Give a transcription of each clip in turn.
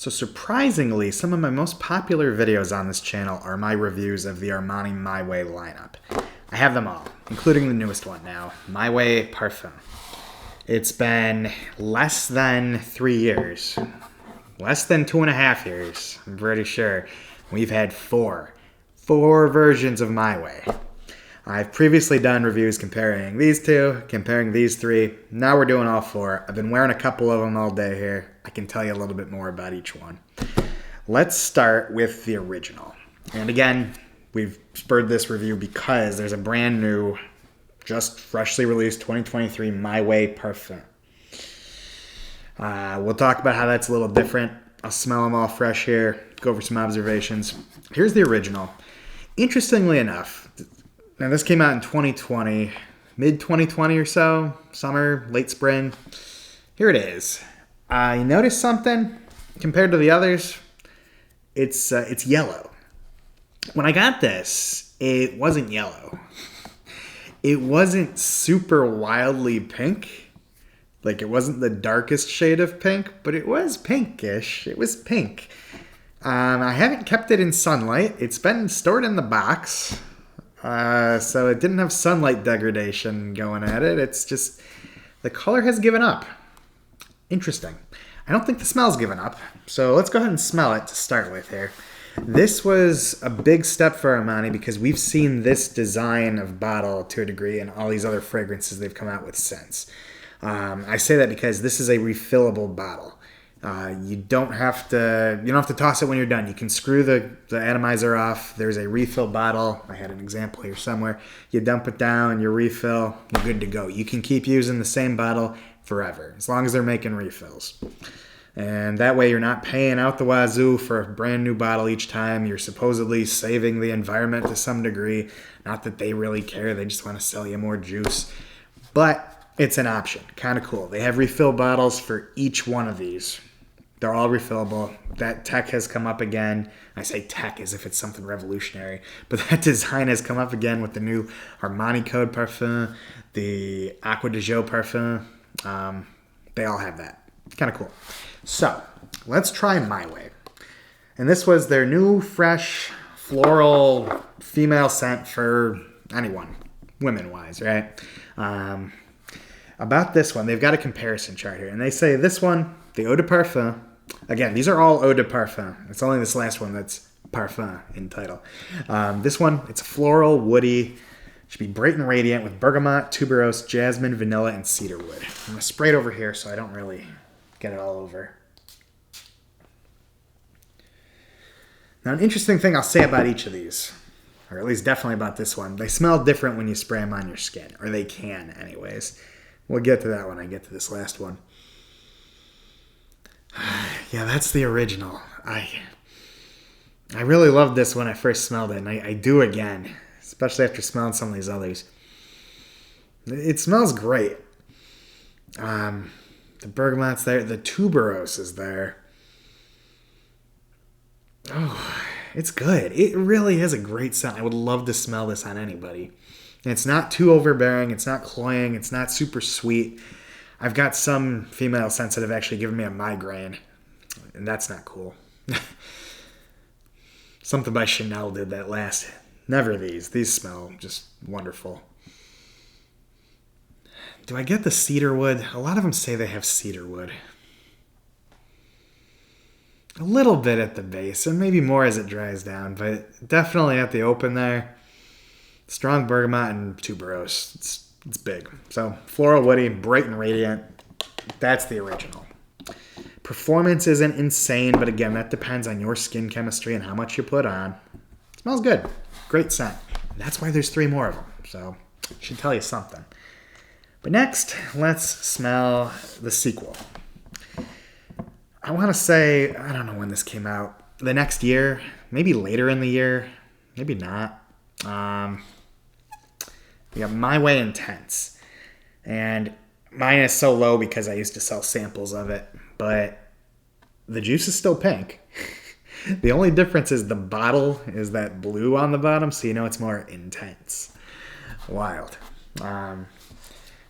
So surprisingly, some of my most popular videos on this channel are my reviews of the Armani My Way lineup. I have them all, including the newest one now, My Way Parfum. It's been less than 3 years, less than 2.5 years, I'm pretty sure. We've had four versions of My Way. I've previously done reviews comparing these two, comparing these three. Now we're doing all four. I've been wearing a couple of them all day here. I can tell you a little bit more about each one. Let's start with the original. And again, we've spurred this review because there's a brand new, just freshly released 2023 My Way Parfum. We'll talk about how that's a little different. I'll smell them all fresh here, go over some observations. Here's the original. Interestingly enough, now this came out in 2020, mid-2020 or so, summer, late spring. Here it is. You notice something compared to the others? It's yellow. When I got this, it wasn't yellow. It wasn't super wildly pink. Like, it wasn't the darkest shade of pink, but it was pinkish. It was pink. I haven't kept it in sunlight. It's been stored in the box. So it didn't have sunlight degradation going at it. It's just, the color has given up. Interesting. I don't think the smell's given up. So let's go ahead and smell it to start with here. This was a big step for Armani because we've seen this design of bottle to a degree in all these other fragrances they've come out with since. I say that because this is a refillable bottle. You don't have to toss it when you're done. You can screw the atomizer off. There's a refill bottle. I had an example here somewhere. You dump it down, you refill, you're good to go. You can keep using the same bottle forever, as long as they're making refills. And that way you're not paying out the wazoo for a brand new bottle each time. You're supposedly saving the environment to some degree. Not that they really care. They just want to sell you more juice. But it's an option. Kind of cool. They have refill bottles for each one of these. They're all refillable. That tech has come up again. I say tech as if it's something revolutionary, but that design has come up again with the new Armani Code Parfum, the Aqua de Joe Parfum. They all have that. Kind of cool. So let's try My Way. And this was their new, fresh, floral female scent for anyone, women-wise, right? About this one, they've got a comparison chart here. And they say this one, the Eau de Parfum. Again, these are all Eau de Parfum. It's only this last one that's Parfum in title. This one, it's floral, woody. Should be bright and radiant with bergamot, tuberose, jasmine, vanilla, and cedarwood. I'm going to spray it over here so I don't really get it all over. Now, an interesting thing I'll say about each of these, or at least definitely about this one, they smell different when you spray them on your skin, or they can anyways. We'll get to that when I get to this last one. Yeah, that's the original. I really loved this when I first smelled it, and I do again, especially after smelling some of these others. It smells great. The bergamot's there. The tuberose is there. Oh, it's good. It really is a great scent. I would love to smell this on anybody. And it's not too overbearing. It's not cloying. It's not super sweet. I've got some female scents that have actually given me a migraine, and that's not cool. Something by Chanel did that last. Never these. These smell just wonderful. Do I get the cedarwood? A lot of them say they have cedarwood. A little bit at the base, and maybe more as it dries down, but definitely at the open there. Strong bergamot and tuberose. It's big. So floral, woody, bright and radiant. That's the original. Performance isn't insane, but again, that depends on your skin chemistry and how much you put on. It smells good. Great scent. That's why there's 3 more of them. So it should tell you something. But next, let's smell the sequel. I want to say, I don't know when this came out. The next year, maybe later in the year, maybe not. We got My Way Intense. And mine is so low because I used to sell samples of it. But the juice is still pink. The only difference is the bottle is that blue on the bottom, so you know it's more intense. Wild.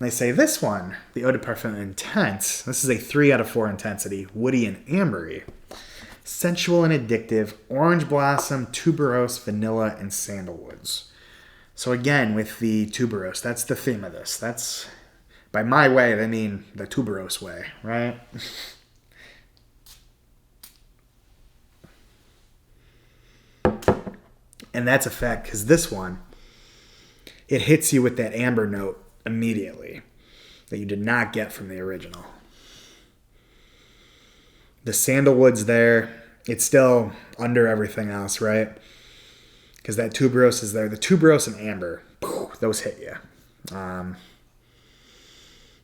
They say this one, the Eau de Parfum Intense, this is a 3 out of 4 intensity, woody and ambery. sensual and addictive, orange blossom, tuberose, vanilla, and sandalwoods. So again, with the tuberose, that's the theme of this. That's, by my way, they mean the tuberose way, right? And that's a fact, because this one, it hits you with that amber note immediately that you did not get from the original. The sandalwood's there. It's still under everything else, right? Because that tuberose is there. The tuberose and amber, those hit you.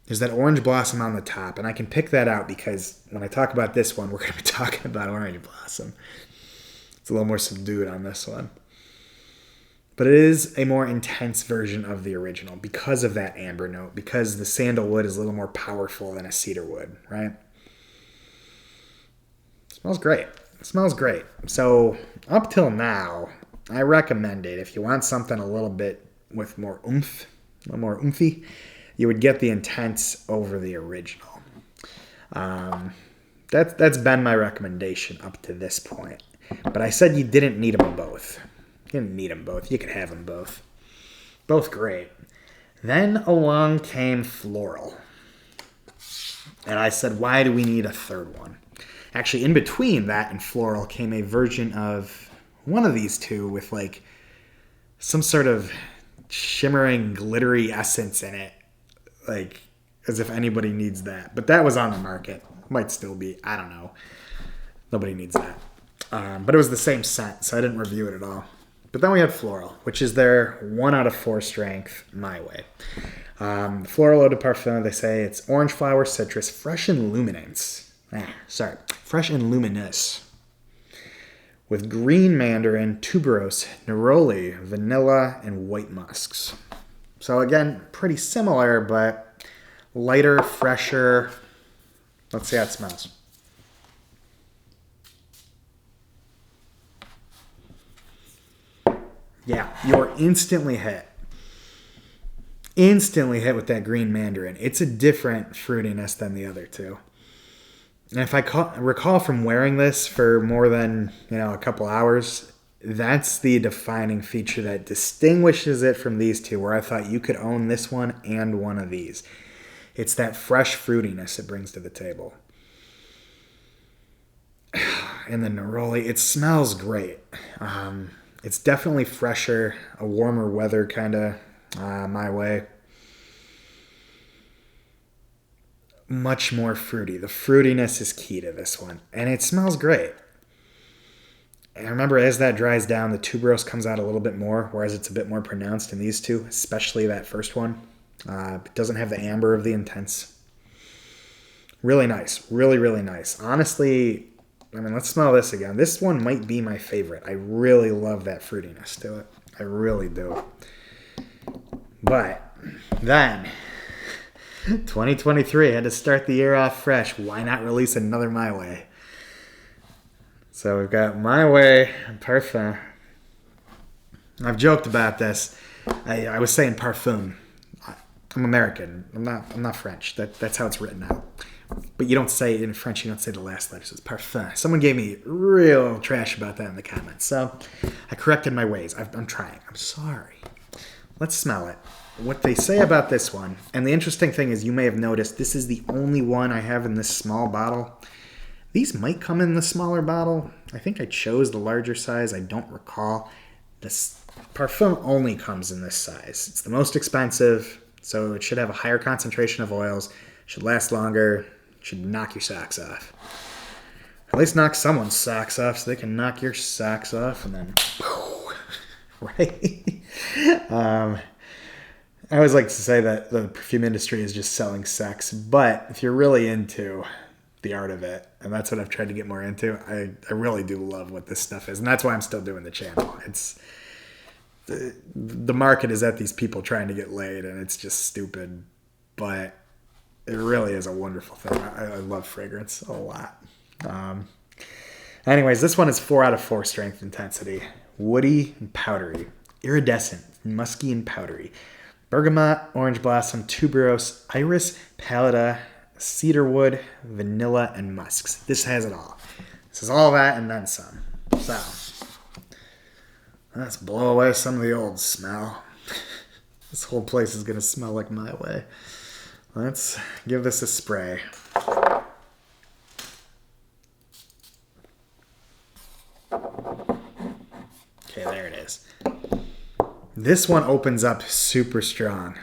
There's that orange blossom on the top, and I can pick that out because when I talk about this one, we're going to be talking about orange blossom. It's a little more subdued on this one. But it is a more intense version of the original because of that amber note, because the sandalwood is a little more powerful than a cedar wood, right? It smells great. It smells great. So up till now, I recommend it. If you want something a little bit with more oomph, a little more oomphy, you would get the intense over the original. That's been my recommendation up to this point. But I said you didn't need them both. You didn't need them both. You could have them both. Both great. Then along came Floral. And I said, why do we need a third one? Actually, in between that and Floral came a version of one of these two with like some sort of shimmering, glittery essence in it. Like, as if anybody needs that. But that was on the market. Might still be. I don't know. Nobody needs that. But it was the same scent, so I didn't review it at all. But then we had Floral, which is their 1 out of 4 strength My Way. Floral Eau de Parfum, they say it's orange flower, citrus, fresh and luminance. Fresh and luminous. With green mandarin, tuberose, neroli, vanilla, and white musks. So again, pretty similar, but lighter, fresher. Let's see how it smells. Yeah, you're instantly hit. Instantly hit with that green mandarin. It's a different fruitiness than the other two. And if I recall from wearing this for more than, a couple hours, that's the defining feature that distinguishes it from these two, where I thought you could own this one and one of these. It's that fresh fruitiness it brings to the table. And the neroli, it smells great. It's definitely fresher, a warmer weather kind of My Way. Much more fruity. The fruitiness is key to this one. And it smells great. And remember, as that dries down, the tuberose comes out a little bit more, whereas it's a bit more pronounced in these two, especially that first one. It doesn't have the amber of the intense. Really nice. Really, really nice. Honestly, let's smell this again. This one might be my favorite. I really love that fruitiness to it. I really do. But then, 2023 had to start the year off fresh. Why not release another My Way? So we've got My Way Parfum. I've joked about this. I was saying Perfume. I'm American. I'm not French. That's how it's written out. But you don't say it in French. You don't say the last letters. It's Parfum. Someone gave me real trash about that in the comments. So I corrected my ways. I'm trying. I'm sorry. Let's smell it. What they say about this one, and the interesting thing is you may have noticed this is the only one I have in this small bottle. These might come in the smaller bottle. I think I chose the larger size. I don't recall. This Parfum only comes in this size. It's the most expensive, so it should have a higher concentration of oils, should last longer, should knock your socks off. At least knock someone's socks off so they can knock your socks off and then, right? I always like to say that the perfume industry is just selling sex, but if you're really into the art of it, and that's what I've tried to get more into, I really do love what this stuff is, and that's why I'm still doing the channel. It's the market is at these people trying to get laid, and it's just stupid, but it really is a wonderful thing. I love fragrance a lot. Anyways, this one is 4 out of 4 strength intensity. Woody and powdery. Iridescent, musky and powdery. Bergamot, orange blossom, tuberose, iris, pallida, cedarwood, vanilla, and musks. This has it all. This is all that and then some. So, let's blow away some of the old smell. This whole place is going to smell like My Way. Let's give this a spray. Okay, there it is. This one opens up super strong.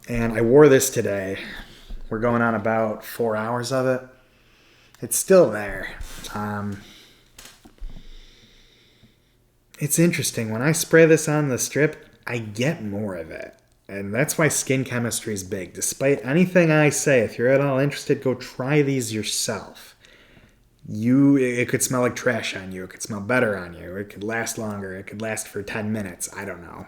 And I wore this today. We're going on about 4 hours of it. It's still there. It's interesting. When I spray this on the strip, I get more of it. And that's why skin chemistry is big. Despite anything I say, if you're at all interested, go try these yourself. It could smell like trash on you. It could smell better on you. It could last longer. It could last for 10 minutes. I don't know.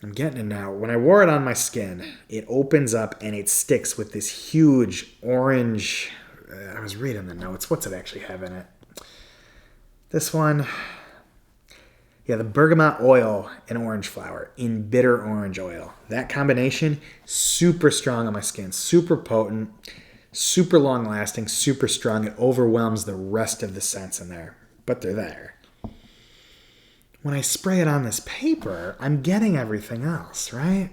I'm getting it now. When I wore it on my skin, it opens up and it sticks with this huge orange... I was reading the notes. What's it actually have in it? This one... Yeah, the bergamot oil and orange flower in bitter orange oil. That combination, super strong on my skin. Super potent, super long lasting, super strong. It overwhelms the rest of the scents in there. But they're there. When I spray it on this paper, I'm getting everything else, right?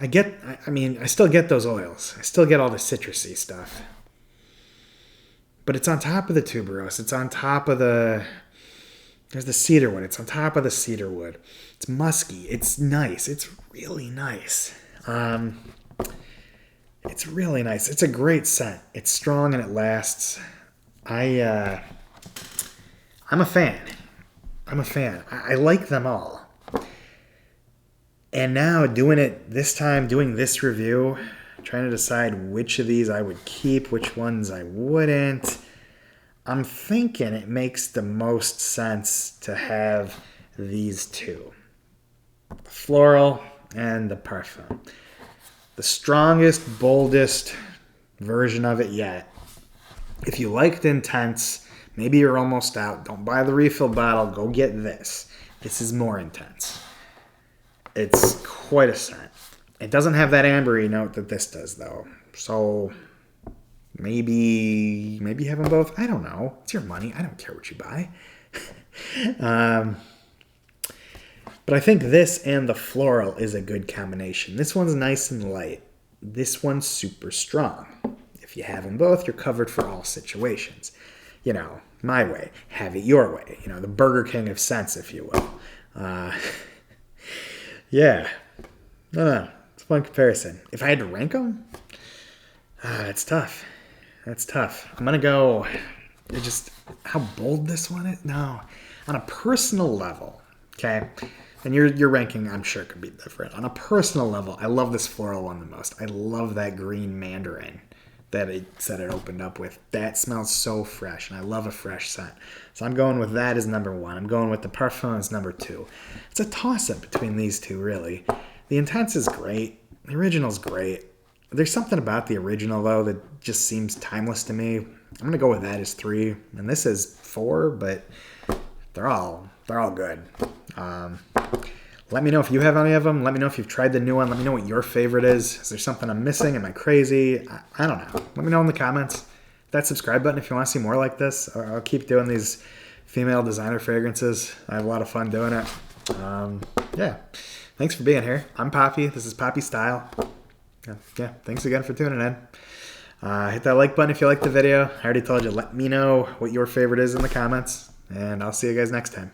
I still get those oils. I still get all the citrusy stuff. But it's on top of the tuberose. It's on top of there's the cedarwood. It's on top of the cedarwood. It's musky. It's nice. It's really nice. It's really nice. It's a great scent. It's strong and it lasts. I'm a fan. I like them all. And now doing this review, trying to decide which of these I would keep, which ones I wouldn't. I'm thinking it makes the most sense to have these two. The floral and the Parfum. The strongest, boldest version of it yet. If you liked intense, maybe you're almost out. Don't buy the refill bottle. Go get this. This is more intense. It's quite a scent. It doesn't have that ambery note that this does, though. So maybe have them both. I don't know. It's your money. I don't care what you buy. But I think this and the floral is a good combination. This one's nice and light. This one's super strong. If you have them both, you're covered for all situations. You know, My Way. Have it your way. You know, the Burger King of scents, if you will. Yeah. No. It's a fun comparison. If I had to rank them, it's tough. That's tough. I'm going to go... How bold this one is? No. On a personal level, okay? And your ranking, I'm sure, could be different. On a personal level, I love this floral one the most. I love that green mandarin that it said it opened up with. That smells so fresh, and I love a fresh scent. So I'm going with that as number one. I'm going with the Parfum as number two. It's a toss-up between these two, really. The Intense is great. The original's great. There's something about the original, though, that just seems timeless to me. I'm going to go with that as 3. And this is 4, but they're all good. Let me know if you have any of them. Let me know if you've tried the new one. Let me know what your favorite is. Is there something I'm missing? Am I crazy? I don't know. Let me know in the comments. Hit that subscribe button if you want to see more like this. I'll keep doing these female designer fragrances. I have a lot of fun doing it. Yeah. Thanks for being here. I'm Poppy. This is Poppy Style. Yeah. Thanks again for tuning in. Hit that like button if you liked the video. I already told you. Let me know what your favorite is in the comments. And I'll see you guys next time.